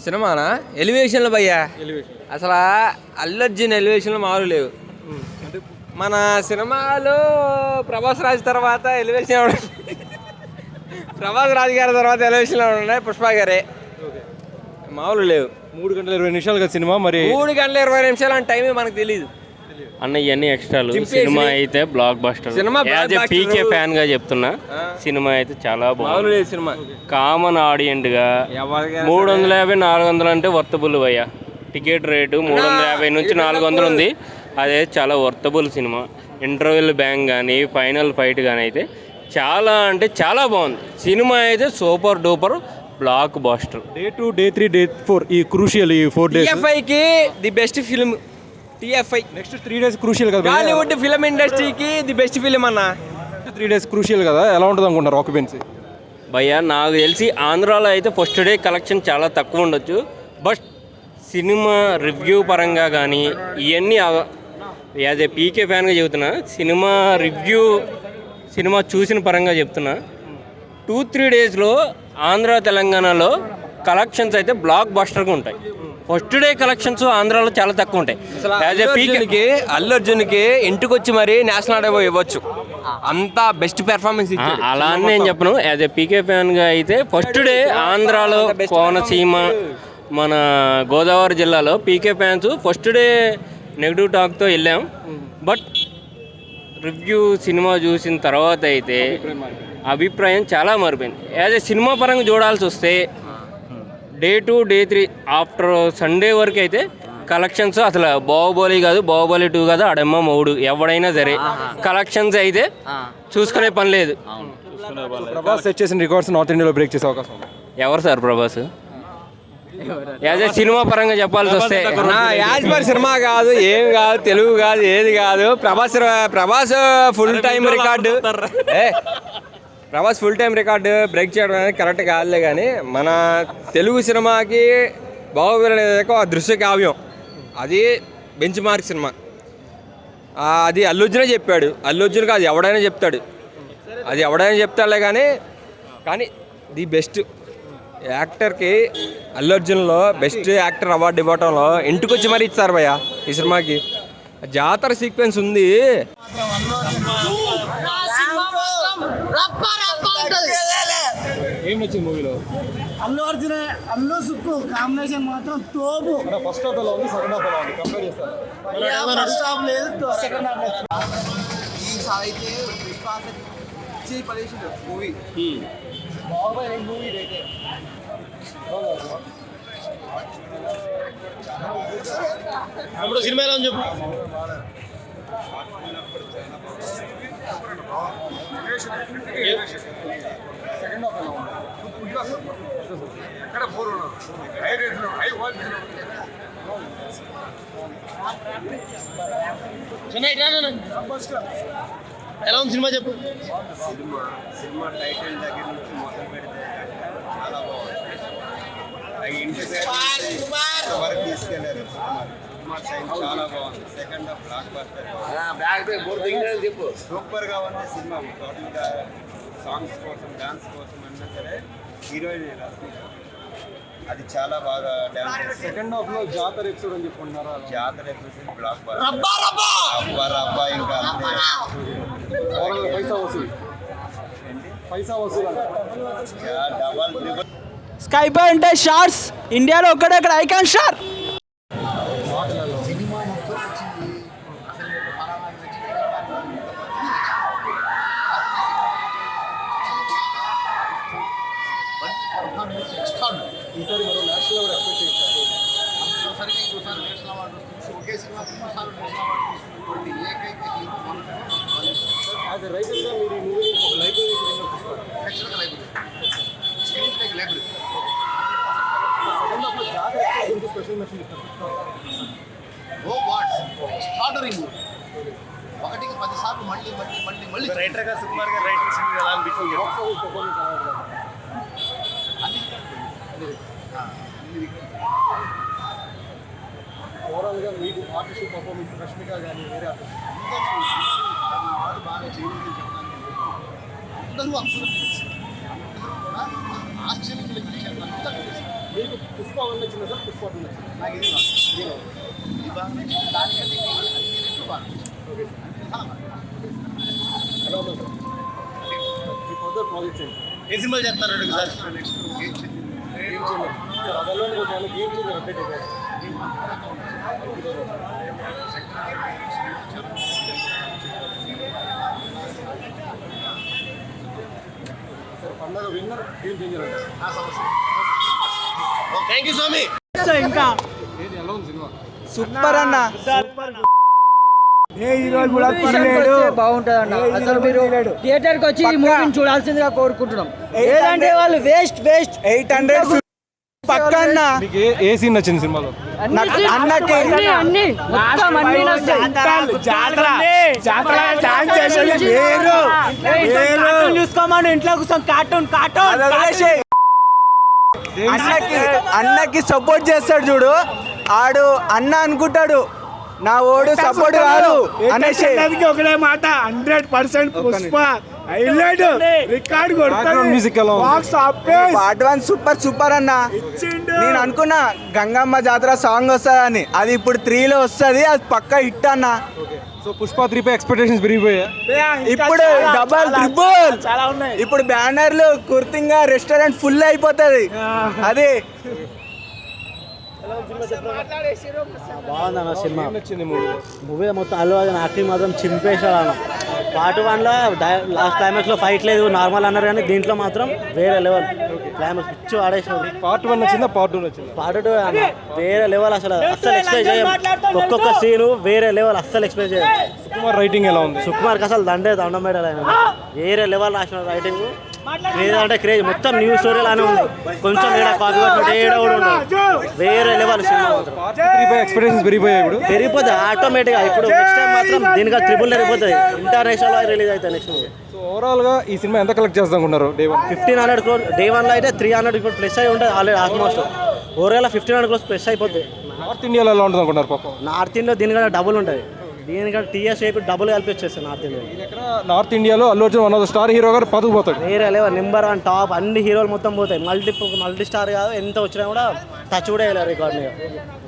సినిమానా ఎలివేషన్లు భయ్యా. అసలు అల్లు అర్జున్ ఎలివేషన్లు మామూలు లేవు. మన సినిమాలో ప్రభాస్ రాజు తర్వాత ఎలివేషన్ ప్రభాస్ రాజు గారి తర్వాత ఎలివేషన్లో ఉన్నాయి పుష్ప గారే. మామూలు లేవు. 3 గంటల 20 నిమిషాలు కదా సినిమా. మరి 3 గంటల 20 నిమిషాలు అంటే టైమే మనకు తెలియదు అన్న. ఇవన్నీ ఎక్స్ట్రాలు. సినిమా అయితే బ్లాక్ బస్టర్. పీకే ఫ్యాన్ గా చెప్తున్నా, సినిమా అయితే చాలా బాగుంది. సినిమా కామన్ ఆడియెంట్ గా 350 400 అంటే వర్తబుల్ భయ్యా. టికెట్ రేటు 350 నుంచి 400 ఉంది. అదే చాలా వర్తబుల్ సినిమా. ఇంటర్వెల్ బ్యాంగ్ కానీ ఫైనల్ ఫైట్ కానీ అయితే చాలా అంటే చాలా బాగుంది సినిమా. అయితే super duper block buster. Day 2, Day 3, Day 4 ఈ క్రూషియల్ ఈ 4 days టిఎఫ్ఐకి the best film. TFI next 3 days crucial కదా. బాలీవుడ్ ఫిల్మ్ ఇండస్ట్రీకి ది బెస్ట్ ఫిల్మ్ అన్న. 3 days క్రూషియల్ కదా. ఎలా ఉంటుంది అనుకుంటారు ఆక్యుపెన్సీ? భయ్యా నాకు తెలిసి ఆంధ్రాలో అయితే ఫస్ట్ డే కలెక్షన్ చాలా తక్కువ ఉండొచ్చు. బట్ సినిమా రివ్యూ పరంగా కానీ ఇవన్నీ యాజ్ ఏ పీకే ఫ్యాన్గా చెబుతున్నా, సినిమా రివ్యూ సినిమా చూసిన పరంగా చెప్తున్నా, 2-3 డేస్లో ఆంధ్ర తెలంగాణలో కలెక్షన్స్ అయితే బ్లాక్ బస్టర్గా ఉంటాయి. ఫస్ట్ డే కలెక్షన్స్ ఆంధ్రాలో చాలా తక్కువ ఉంటాయి. అల్లు అర్జున్కి ఇంటికి వచ్చి మరి నేషనల్ అవార్డు ఇవ్వచ్చు, అంత బెస్ట్ పెర్ఫార్మెన్స్. అలా అని నేను చెప్పను. యాజ్ ఏ పీకే ఫ్యాన్గా అయితే ఫస్ట్ డే ఆంధ్రాలో కోనసీమ మన గోదావరి జిల్లాలో PK fans first day negative టాక్తో వెళ్ళాం. బట్ రివ్యూ సినిమా చూసిన తర్వాత అయితే అభిప్రాయం చాలా మారిపోయింది. యాజ్ ఏ సినిమా పరంగా చూడాల్సి వస్తే Day 2, Day 3 ఆఫ్టర్ సండే వరకు అయితే కలెక్షన్స్ అసలు బాహుబలి కాదు, బాహుబలి 2 కాదు, అడమ్మ మౌడు ఎవడైనా సరే కలెక్షన్స్ అయితే చూసుకునే పని లేదు. ప్రభాస్ సెట్ చేసిన రికార్డ్స్ నార్త్ ఇండియాలో బ్రేక్ చేసే అవకాశం ఉంది. ఎవరు sir Prabhas? As a cinema పరంగా చెప్పాల్సి వస్తే యాజ్ పర్ సినిమా కాదు, ఏం కాదు, తెలుగు కాదు, ఏది కాదు. Prabhas full time record break చేయడం అనేది కరెక్ట్ కాదులే. కానీ మన తెలుగు సినిమాకి బాహుబలి అనేది ఒక దృశ్య కావ్యం, అది బెంచ్ మార్క్ సినిమా. అది అల్లు అర్జునే చెప్పాడు. అల్లు అర్జున్ కాదు ఎవడైనా చెప్తాడు, అది ఎవడైనా చెప్తాడులే. కానీ ది బెస్ట్ యాక్టర్కి అల్లు అర్జున్లో బెస్ట్ యాక్టర్ అవార్డు ఇవ్వటంలో ఇంటికి వచ్చి మరీ ఇచ్చారు భయ్య. ఈ సినిమాకి జాతర సీక్వెన్స్ ఉంది. ఏం నచ్చింది మూవీలో? అల్లు అర్జున్ అల్లు సుక్కు కాంబినేషన్ మాత్రం తోపు. ఫస్ట్ హాఫ్ ఎలా ఉంది, సెకండ్ హాఫ్ ఎలా ఉంది కంపేర్ చేస్తారు? ఫస్ట్ హాఫ్ లేదు, సెకండ్ హాఫ్ లేదు. ఈసారి అయితే మూవీ బాహుబలి మూవీ అయితే ఇప్పుడు సినిమా ఎలా అని చెప్పు. ఎలా ఉంది సినిమా చెప్పు. సినిమా టైటిల్ దగ్గర నుంచి మొదలు పెడితే చాలా బాగుంది. వరకు తీసుకెళ్ళారు. సినిమా సైన్స్ చాలా బాగుంది. సెకండ్ హాఫ్ బ్లాక్ బస్టర్ సూపర్గా ఉంది సినిమా. టోటల్గా సాంగ్స్ కోసం, డాన్స్ కోసం అన్నా సరే హీరోయిన్ రష్మిక అది చాలా బాగా డాన్స్. సెకండ్ హాఫ్ లో జాతర ఎపిసోడ్ అని చెప్పుకుంటున్నారా? జాతర ఎపిసోడ్ బ్లాక్ బస్టర్ అబ్బా ఇంకా అంతే. పైసా వసూలు డబల్ ట్రిపుల్ స్కై బాయ్ అంటే షార్ట్స్ ఇండియాలో ఒక్కడెక్కడ ఐకాన్ స్టార్. ఈసారి మరో నేషనల్ అవార్డు ఎక్స్పెక్ట్ చేశారు. ఒకే సినిమా 3 సార్లు నేషనల్ అవార్డు తీసుకున్నటువంటి ఏకైక హీరో యాజ్ ఎ రైటర్గా మీరు ఈ మూవీ ఒక లైబ్రరీ ఖచ్చితంగా లైబ్రరీ స్క్రీన్ ప్లేకి లైబ్రరీ. సెకండ్ హాఫ్లో జాతర గురించి స్పెషల్ మెన్షన్ ఇస్తారు. ఓ వాట్స్ స్టార్టరింగ్ మూవీ 1కి 10 సార్లు మళ్ళీ రైటర్గా సుకుమార్ గారు రైటింగ్ ఎలా అనిపించింది? ఓవరాల్గా మీకు ఆర్టిస్ట్ పర్ఫార్మెన్స్ రష్మిక కానీ వేరే ఆర్టిస్ట్ బాగా చేయలేదు చెప్పడానికి అందరూ అసలు ఆశ్చర్యం కలిగించారు. మీకు పుష్ప 1 నచ్చిందా సార్, పుష్ప 2 నచ్చిందా? నాకు ఇది దానికంటే అన్ని రెట్లు బాగా ఓకే సార్. ఎలా ఉన్నారు సార్ ఈ ఫర్దర్ ప్రాజెక్ట్స్ ఏంటి? ఏ సినిమాలు చేస్తారు sir? Next game changer sir, అదల్లో కొంచెం గేమ్ చేంజర్ అప్డేట్ అయిపోయింది సార్. పండగ విన్నర్ గేమ్ చేంజర్ అంటారు. థ్యాంక్ యూ స్వామి. ఇంకా ఏది ఎలా ఉంది సినిమా? సూపర్ అన్న. బాగుంటది అన్న. అసలు మీరు థియేటర్ కి వచ్చి ఈ మూవీని చూడాల్సిందిగా కోరుకుంటున్నాం. లేదంటే వాళ్ళు వేస్ట్ 800 పక్క అన్న. మీకు ఏ సీన్ నచ్చింది సినిమాలో? అన్నకి అన్ని మొత్తం అన్ని చూసుకోమని ఇంట్లో కూర్చొని కార్టూన్ అన్నకి సపోర్ట్ చేస్తాడు చూడు, ఆడు అన్న అనుకుంటాడు, నా ఓడు సపోర్ట్ కాదు అనేసి ఒకటే మాట 100% పుష్ప హైలైట్ రికార్డ్ మ్యూజిక్ ఎలా ఉంది? పార్ట్ 1 సూపర్ అన్న. నేను అనుకున్నా గంగమ్మ జాతర సాంగ్ వస్తుందని, అది ఇప్పుడు 3లో వస్తుంది, అది పక్కా హిట్ అన్న. సో పుష్ప 3 పై ఎక్స్పెక్టేషన్స్ పెరిగిపోయా? ఇప్పుడు డబల్ ట్రిపుల్ చాలా ఉన్నాయి. ఇప్పుడు బ్యానర్లు కుర్తింగా రెస్టారెంట్ ఫుల్ అయిపోతుంది. అది బాగుందన్న సినిమా. నచ్చింది మూవీ? మూవీ మొత్తం అల్లు అర్జున్ యాక్టింగ్ మాత్రం చింపేశాడు అన్న. పార్ట్ 1లో లాస్ట్ క్లైమాక్స్లో ఫైట్ లేదు, నార్మల్ అన్నారు, కానీ దీంట్లో మాత్రం వేరే లెవెల్ క్లైమాక్స్ పిచ్చి ఆడేసాడు. పార్ట్ 1 నచ్చిందా, పార్ట్ 2 నచ్చిందా? పార్ట్ 2 అన్న వేరే లెవెల్, అసలు ఎక్స్ప్లెయిన్ చేయం. ఒక్కొక్క సీను వేరే లెవెల్, అస్సలు ఎక్స్ప్లెయిన్ చేయం. సుకుమార్ రైటింగ్ ఎలా ఉంది? సుకుమార్కి అసలు దండం పెట్టాలి ఆయన. వేరే లెవెల్ రాసిన రైటింగ్, క్రేజ్ అంటే క్రేజ్, మొత్తం న్యూ స్టోరీ లానే ఉంది. కొంచెం ఏడా కాపీ పట్టినట్టు ఏడా కూడా ఉండదు, వేరే లెవెల్ సినిమా మాత్రం. పార్ట్ 3 పై ఎక్స్పెక్టేషన్స్ పెరిగిపోయాయి ఇప్పుడు? పెరిగిపోతుంది ఆటోమేటిక్గా. ఇప్పుడు నెక్స్ట్ టైం మాత్రం దీనికి ట్రిపుల్ పెరిగిపోతుంది, ఇంటర్నేషనల్ రిలీజ్ అవుతుంది నెక్స్ట్ మూవీ. సో ఓవరాల్గా ఈ సినిమా ఎంత కలెక్ట్ చేద్దాం అనుకున్నారు డే 1? 1500 crores డే 1లో అయితే 300 ఇప్పుడు ప్లస్ అయి ఉంటుంది already almost. Overall 1500 crores plus అయిపోతుంది. నార్త్ ఇండియాలో ఎలా ఉంటుంది అనుకున్నారు పాపం? నార్త్ ఇండియా దీనికంటే డబుల్ ఉంటుంది, దీనికంటే టీఎస్ అయిపోయి డబుల్ కలిపి వచ్చేస్తుంది నార్త్ ఇండియా. నార్త్ ఇండియాలో Allu Arjun one of the star hero గారు పదుకుపోతాడు. వేరే లెవెల్, నెంబర్ 1 టాప్, అన్ని హీరోలు మొత్తం పోతాయి. మల్టీ స్టార్ కాదు, ఎంత వచ్చినా కూడా టచ్ కూడా వేయలేరు రికార్డ్ మీద.